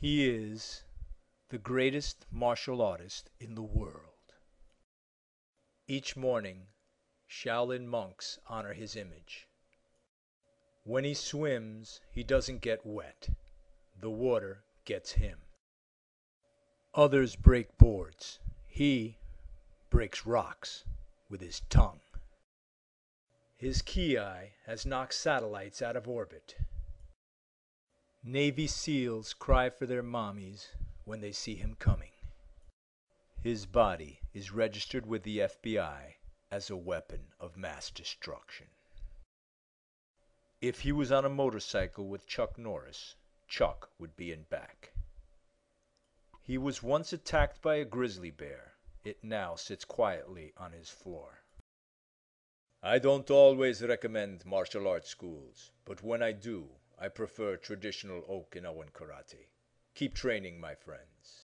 He is the greatest martial artist in the world. Each morning, Shaolin monks honor his image. When he swims, he doesn't get wet. The water gets him. Others break boards. He breaks rocks with his tongue. His ki has knocked satellites out of orbit. Navy SEALs cry for their mommies when they see him coming. His body is registered with the FBI as a weapon of mass destruction. If he was on a motorcycle with Chuck Norris, Chuck would be in back. He was once attacked by a grizzly bear. It now sits quietly on his floor. I don't always recommend martial arts schools, but when I do, I prefer traditional Okinawan karate. Keep training, my friends.